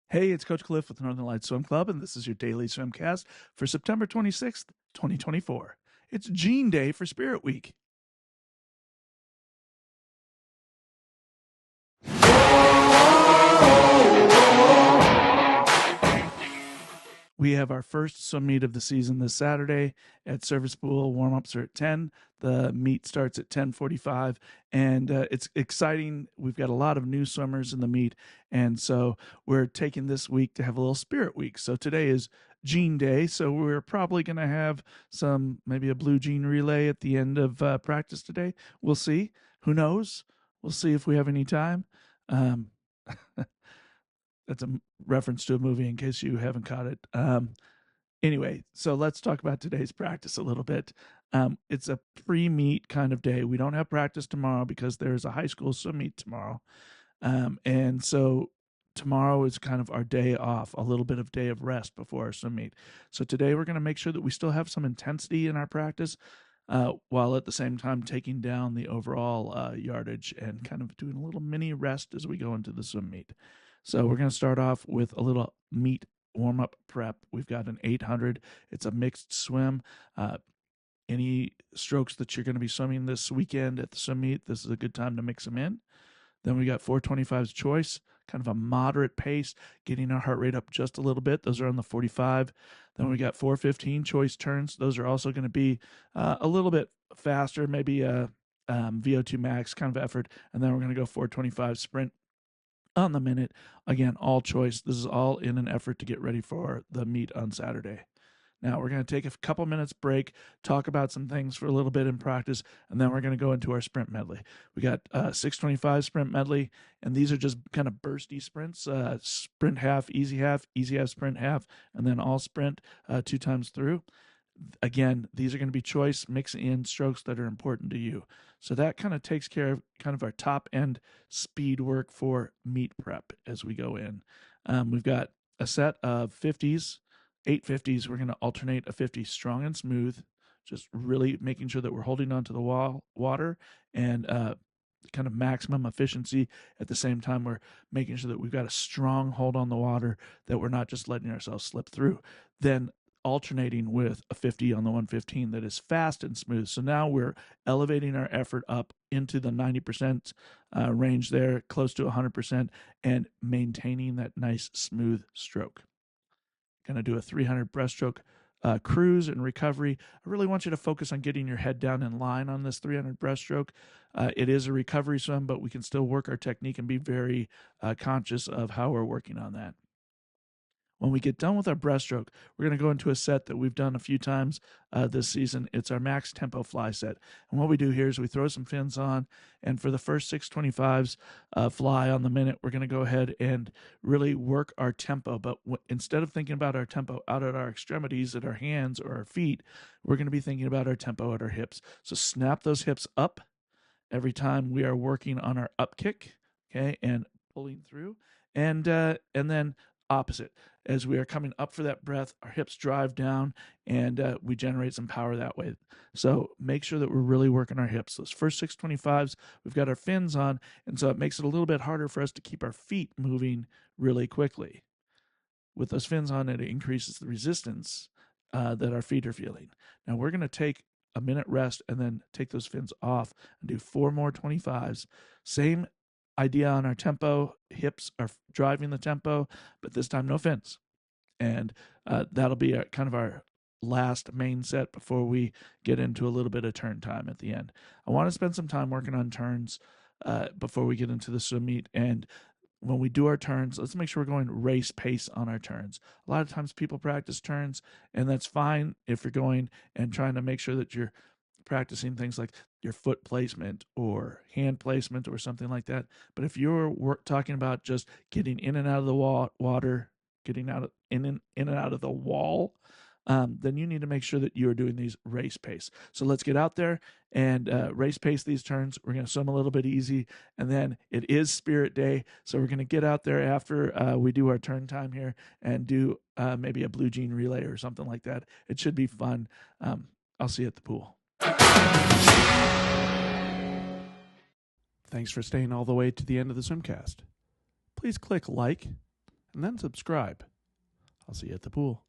Hey, it's Coach Cliff with Northern Lights Swim Club, and this is your daily Swimcast for September 26th, 2024. It's Gene Day for Spirit Week. We have our first swim meet of the season this Saturday at Service Pool. Warm-ups are at 10. The meet starts at 10:45, and it's exciting. We've got a lot of new swimmers in the meet, and so we're taking this week to have a little Spirit Week. So today is Gene Day, so we're probably going to have maybe a blue jean relay at the end of practice today. We'll see. Who knows? We'll see if we have any time. Um, that's a reference to a movie in case you haven't caught it. Anyway, so let's talk about today's practice a little bit. It's a pre-meet kind of day. We don't have practice tomorrow because there's a high school swim meet tomorrow. And so tomorrow is kind of our day off, a little bit of day of rest before our swim meet. So today we're going to make sure that we still have some intensity in our practice, while at the same time taking down the overall yardage and kind of doing a little mini rest as we go into the swim meet. So we're going to start off with a little meet warm-up prep. We've got an 800. It's a mixed swim. Any strokes that you're going to be swimming this weekend at the swim meet, this is a good time to mix them in. Then we got 425's choice, kind of a moderate pace, getting our heart rate up just a little bit. Those are on the 45. Then we got 415 choice turns. Those are also going to be a little bit faster, maybe a VO2 max kind of effort. And then we're going to go 425 sprint on the minute. Again, all choice. This is all in an effort to get ready for the meet on Saturday. Now we're going to take a couple minutes break, talk about some things for a little bit in practice, and then we're going to go into our sprint medley. We got 625 sprint medley, and these are just kind of bursty sprints, sprint half, easy half, sprint half, and then all sprint 2 times through. Again, these are going to be choice, mix in strokes that are important to you. So that kind of takes care of kind of our top end speed work for meet prep as we go in. We've got a set of 50s, 850s. We're going to alternate a 50 strong and smooth, just really making sure that we're holding onto the water and kind of maximum efficiency. At the same time, we're making sure that we've got a strong hold on the water, that we're not just letting ourselves slip through. Then alternating with a 50 on the 115 that is fast and smooth. So now we're elevating our effort up into the 90% range there, close to 100%, and maintaining that nice smooth stroke. Going to do a 300 breaststroke cruise and recovery. I really want you to focus on getting your head down in line on this 300 breaststroke. It is a recovery swim, but we can still work our technique and be very conscious of how we're working on that. When we get done with our breaststroke, we're going to go into a set that we've done a few times this season. It's our max tempo fly set. And what we do here is we throw some fins on, and for the first 625s fly on the minute, we're going to go ahead and really work our tempo. But instead of thinking about our tempo out at our extremities, at our hands or our feet, we're going to be thinking about our tempo at our hips. So snap those hips up every time we are working on our up kick, okay, and pulling through. And then opposite. As we are coming up for that breath, our hips drive down and we generate some power that way. So make sure that we're really working our hips. Those first 625s, we've got our fins on, and so it makes it a little bit harder for us to keep our feet moving really quickly. With those fins on, it increases the resistance that our feet are feeling. Now we're going to take a minute rest and then take those fins off and do 4 more 25s. Same idea on our tempo. Hips are driving the tempo, but this time no fins. And that'll be kind of our last main set before we get into a little bit of turn time at the end. I want to spend some time working on turns before we get into the swim meet. And when we do our turns, let's make sure we're going race pace on our turns. A lot of times people practice turns, and that's fine if you're going and trying to make sure that you're practicing things like your foot placement or hand placement or something like that. But if you're talking about just getting in and out of the water, getting in and out of the wall, then you need to make sure that you are doing these race pace. So let's get out there and race pace these turns. We're going to swim a little bit easy, and then it is Spirit Day, so we're going to get out there after we do our turn time here and do maybe a blue jean relay or something like that. It should be fun. I'll see you at the pool. Thanks for staying all the way to the end of the Swimcast. Please click like and then subscribe. I'll see you at the pool.